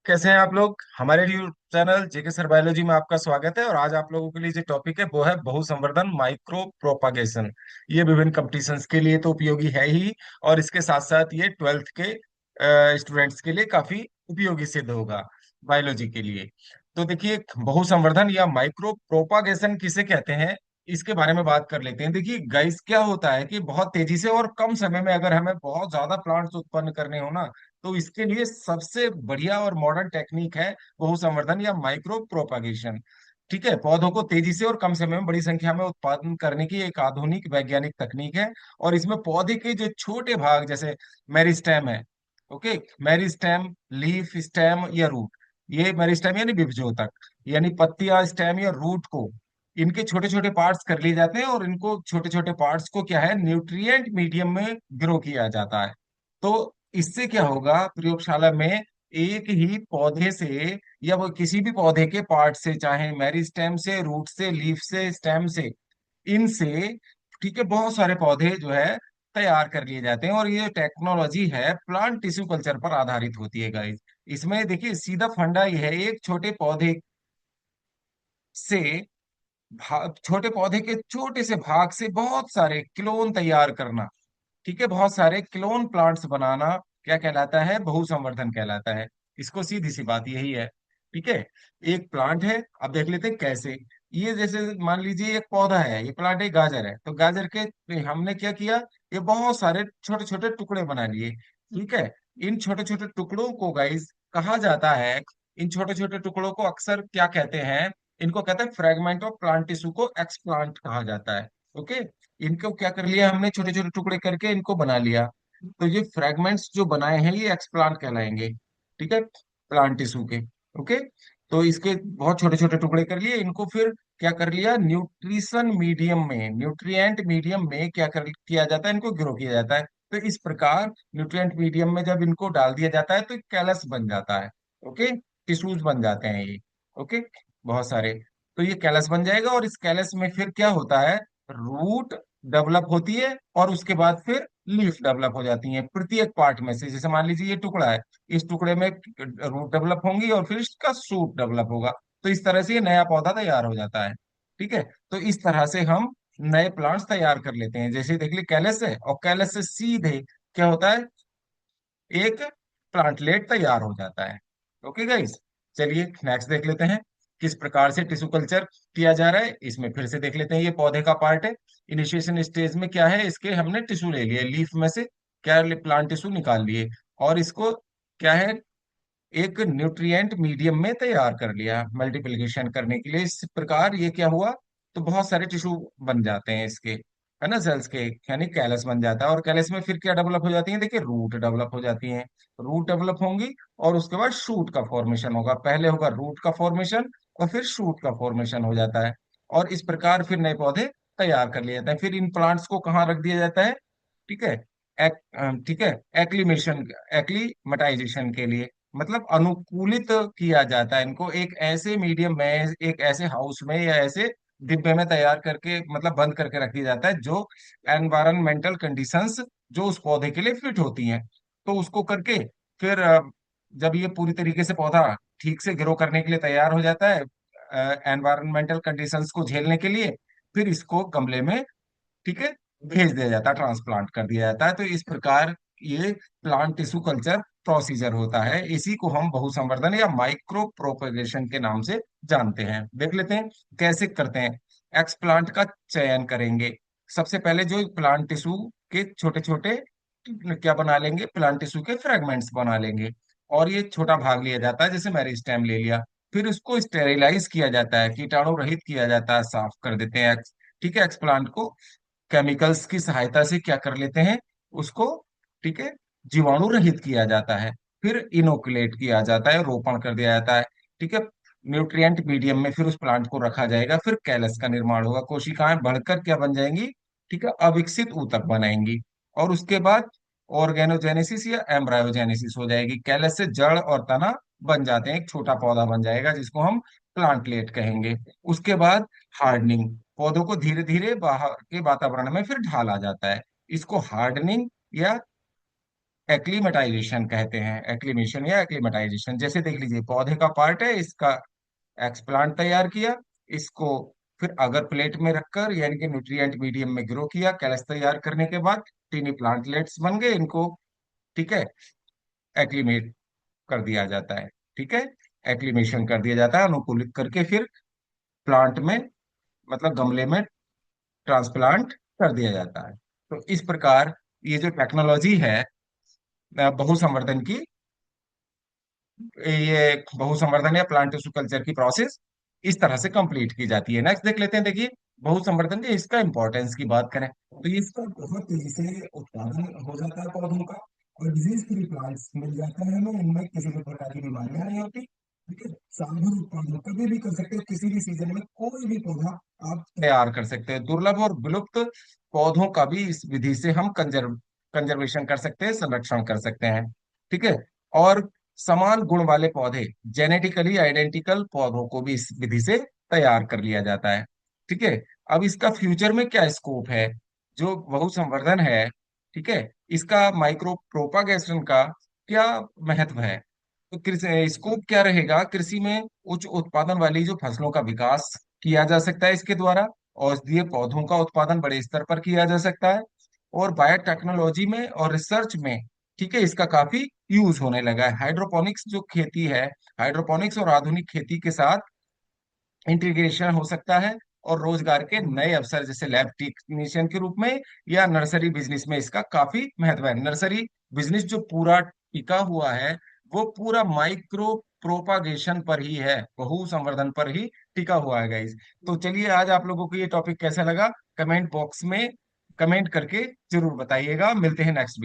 कैसे हैं आप लोग। हमारे यूट्यूब चैनल जेके सर बायोलॉजी में आपका स्वागत है। और आज आप लोगों के लिए जो टॉपिक है वो है बहुसंवर्धन माइक्रो प्रोपागेशन। ये विभिन्न कंपटीशंस के लिए तो उपयोगी है ही, और इसके साथ साथ ये ट्वेल्थ के स्टूडेंट्स के लिए काफी उपयोगी सिद्ध होगा बायोलॉजी के लिए। तो देखिए, बहुसंवर्धन या माइक्रो प्रोपागेशन किसे कहते हैं, इसके बारे में बात कर लेते हैं। देखिए गाइस, क्या होता है कि बहुत तेजी से और कम समय में अगर हमें बहुत ज्यादा प्लांट्स उत्पन्न करने हो ना, तो इसके लिए सबसे बढ़िया और मॉडर्न टेक्निक है बहुसंवर्धन या माइक्रो प्रोपागेशन। ठीक है, पौधों को तेजी से और कम समय में बड़ी संख्या में उत्पादन करने की एक आधुनिक वैज्ञानिक तकनीक है। और इसमें पौधे के जो छोटे भाग, जैसे मेरिस्टेम है, ओके, मेरिस्टेम, लीफ, स्टेम या रूट, ये मेरिस्टेम यानी बीजोतक, यानी पत्तियां, स्टेम या रूट को, इनके छोटे छोटे पार्ट्स कर लिए जाते हैं। और इनको छोटे छोटे पार्ट्स को क्या है, न्यूट्रिएंट मीडियम में ग्रो किया जाता है। तो इससे क्या होगा, प्रयोगशाला में एक ही पौधे से या वो किसी भी पौधे के पार्ट से, चाहे मेरिस्टेम से, रूट से, लीफ से, स्टेम से, इनसे, ठीक है, बहुत सारे पौधे जो है तैयार कर लिए जाते हैं। और ये टेक्नोलॉजी है प्लांट टिश्यू कल्चर पर आधारित होती है गाइस। इसमें देखिए सीधा फंडा ये है, एक छोटे पौधे से छोटे पौधे के छोटे से भाग से बहुत सारे क्लोन तैयार करना। ठीक है, बहुत सारे क्लोन प्लांट्स बनाना क्या कहलाता है, बहुसंवर्धन कहलाता है। इसको सीधी सी बात यही है। ठीक है, एक प्लांट है, अब देख लेते हैं कैसे। ये जैसे मान लीजिए एक पौधा है, ये प्लांट एक गाजर है, तो गाजर के हमने क्या किया, ये बहुत सारे छोटे छोटे टुकड़े बना लिए। ठीक है, इन छोटे छोटे टुकड़ों को गाइस कहा जाता है, इन छोटे छोटे टुकड़ों को अक्सर क्या कहते हैं, इनको कहते हैं फ्रेगमेंट ऑफ प्लांट टिश्यू, को एक्सप्लांट कहा जाता है। ओके, इनको क्या कर लिया हमने, छोटे छोटे टुकड़े करके इनको बना लिया। तो ये फ्रेगमेंट्स जो बनाए हैं ये एक्सप्लांट कहलाएंगे। ठीक है, प्लांट टिश्यू के। ओके, तो इसके बहुत छोटे छोटे टुकड़े कर लिए, इनको फिर क्या कर लिया, न्यूट्रिशन मीडियम में, न्यूट्रिएंट मीडियम में क्या कर किया जाता है, इनको ग्रो किया जाता है। तो इस प्रकार न्यूट्रिएंट मीडियम में जब इनको डाल दिया जाता है तो कैलस बन जाता है। ओके, टिश्यूज बन जाते हैं ये। ओके, बहुत सारे। तो ये कैलस बन जाएगा, और इस कैलस में फिर क्या होता है, रूट डेवलप होती है, और उसके बाद फिर लीफ डेवलप हो जाती है प्रत्येक पार्ट में से। जैसे मान लीजिए ये टुकड़ा है, इस टुकड़े में रूट डेवलप होंगी और फिर इसका सूट डेवलप होगा। तो इस तरह से ये नया पौधा तैयार हो जाता है। ठीक है, तो इस तरह से हम नए प्लांट्स तैयार कर लेते हैं। जैसे देख लीजिए कैलस है, और कैलस से सीधे क्या होता है, एक प्लांटलेट तैयार हो जाता है। ओके गाइस, चलिए नेक्स्ट देख लेते हैं किस प्रकार से टिश्यू कल्चर किया जा रहा है। इसमें फिर से देख लेते हैं, ये पौधे का पार्ट है। इनिशिएशन स्टेज में क्या है, इसके हमने टिश्यू ले लिए, लीफ में से क्या प्लांट टिश्यू निकाल लिए, और इसको क्या है, एक न्यूट्रिएंट मीडियम में तैयार कर लिया मल्टीप्लिकेशन करने के लिए। इस प्रकार ये क्या हुआ, तो बहुत सारे टिश्यू बन जाते हैं इसके, है ना, सेल्स के, यानी कैलस बन जाता है। और कैलस में फिर क्या डेवलप हो जाती है, देखिए रूट डेवलप हो जाती हैं। रूट डेवलप होंगी, और उसके बाद शूट का फॉर्मेशन होगा। पहले होगा रूट का फॉर्मेशन, और फिर शूट का फॉर्मेशन हो जाता है। और इस प्रकार फिर नए पौधे तैयार कर लिए जाते हैं। फिर इन प्लांट्स को कहाँ रख दिया जाता है, ठीक है, ठीक है, एक्लीमेशन, एक्लीमेटाइजेशन के लिए, मतलब अनुकूलित किया जाता है इनको एक ऐसे मीडियम में, एक ऐसे हाउस में या ऐसे डिब्बे में तैयार करके, मतलब बंद करके रख दिया जाता है, जो एनवायरमेंटल कंडीशंस जो उस पौधे के लिए फिट होती हैं। तो उसको करके फिर जब ये पूरी तरीके से पौधा ठीक से ग्रो करने के लिए तैयार हो जाता है, एनवायरमेंटल कंडीशंस को झेलने के लिए, फिर इसको गमले में, ठीक है, भेज दिया जाता है, ट्रांसप्लांट कर दिया जाता है। तो इस प्रकार ये प्लांट टिश्यू कल्चर प्रोसीजर होता है। इसी को हम बहुसंवर्धन या माइक्रो प्रोपेगेशन के नाम से जानते हैं। देख लेते हैं कैसे करते हैं। एक्स प्लांट का चयन करेंगे। सबसे पहले जो प्लांट टिश्यू के छोटे छोटे क्या बना लेंगे, प्लांट टिश्यू के फ्रेगमेंट्स बना लेंगे। और ये छोटा भाग लिया जाता है, जैसे मेरिस्टेम ले लिया। फिर उसको स्टेरिलाइज किया जाता है, कीटाणु रहित किया जाता है, साफ कर देते हैं। ठीक है, एक्सप्लांट को केमिकल्स की सहायता से क्या कर लेते हैं, उसको, ठीक है, जीवाणु रहित किया जाता है। फिर इनोकुलेट किया जाता है, रोपण कर दिया जाता है। ठीक है, न्यूट्रिएंट मीडियम में फिर उस प्लांट को रखा जाएगा। फिर कैलस का निर्माण होगा, कोशिकाएं बढ़कर क्या बन जाएंगी, ठीक है, अविकसित ऊतक बनाएंगी। और उसके बाद ऑर्गेनोजेनेसिस या एम्ब्रायोजेनेसिस हो जाएगी। कैलस से जड़ और तना बन जाते हैं, एक छोटा पौधा बन जाएगा जिसको हम प्लांटलेट कहेंगे। उसके बाद हार्डनिंग, पौधों को धीरे धीरे बाहर के वातावरण में फिर ढाला जाता है। इसको हार्डनिंग या एक्लीमेटाइजेशन कहते हैं, एक्लीमेशन या एक्लीमेटाइजेशन। जैसे देख लीजिए, पौधे का पार्ट है, इसका एक्सप्लांट तैयार किया, इसको फिर अगर प्लेट में रखकर यानी कि न्यूट्रिएंट मीडियम में ग्रो किया, कैलस तैयार करने के बाद टीनी प्लांटलेट्स बन गए इनको, ठीक है, एक्लीमेट कर दिया जाता है, ठीक है, एक्लीमेशन कर दिया जाता है, अनुकूलित करके फिर प्लांट में, मतलब गमले में ट्रांसप्लांट कर दिया जाता है। तो इस प्रकार ये जो टेक्नोलॉजी है बहुसंवर्धन की, ये बहुसंवर्धन या प्लांट टिश्यू कल्चर की प्रोसेस इस तरह से कंप्लीट की जाती है। नेक्स्ट देख लेते हैं, देखिए बहुसंवर्धन की इसका इंपॉर्टेंस की बात करें तो ये इसका बहुत तेजी से उत्पादन हो जाता है पौधों का, और डिजीज फ्री प्लांट्स मिल जाते हैं हमें, इनमें किसी भी प्रकार की बीमारियां नहीं होती, ठीक है। साल भर उत्पादन कभी भी कर सकते हो, किसी भी सीजन में कोई भी पौधा आप तैयार कर सकते हैं। दुर्लभ और विलुप्त पौधों का भी इस विधि से हम कंजर्वेशन कर सकते हैं, संरक्षण कर सकते हैं, ठीक है। और समान गुण वाले पौधे, जेनेटिकली आइडेंटिकल पौधों को भी इस विधि से तैयार कर लिया जाता है, ठीक है। अब इसका फ्यूचर में क्या स्कोप है, जो बहुसंवर्धन है, ठीक है, इसका माइक्रो प्रोपागेशन का क्या महत्व है। तो कृषि स्कोप क्या रहेगा, कृषि में उच्च उत्पादन वाली जो फसलों का विकास किया जा सकता है इसके द्वारा, औषधीय पौधों का उत्पादन बड़े स्तर पर किया जा सकता है, और बायोटेक्नोलॉजी में और रिसर्च में, ठीक है, इसका काफी यूज होने लगा है। हाइड्रोपोनिक्स जो खेती है, हाइड्रोपोनिक्स और आधुनिक खेती के साथ इंटीग्रेशन हो सकता है, और रोजगार के नए अवसर जैसे लैब टेक्नीशियन के रूप में या नर्सरी बिजनेस में इसका काफी महत्व है। नर्सरी बिजनेस जो पूरा टिका हुआ है वो पूरा माइक्रो प्रोपागेशन पर ही है, बहु संवर्धन पर ही टिका हुआ है गाइस। तो चलिए, आज आप लोगों को ये टॉपिक कैसा लगा, कमेंट बॉक्स में कमेंट करके जरूर बताइएगा। मिलते हैं नेक्स्ट वीडियो।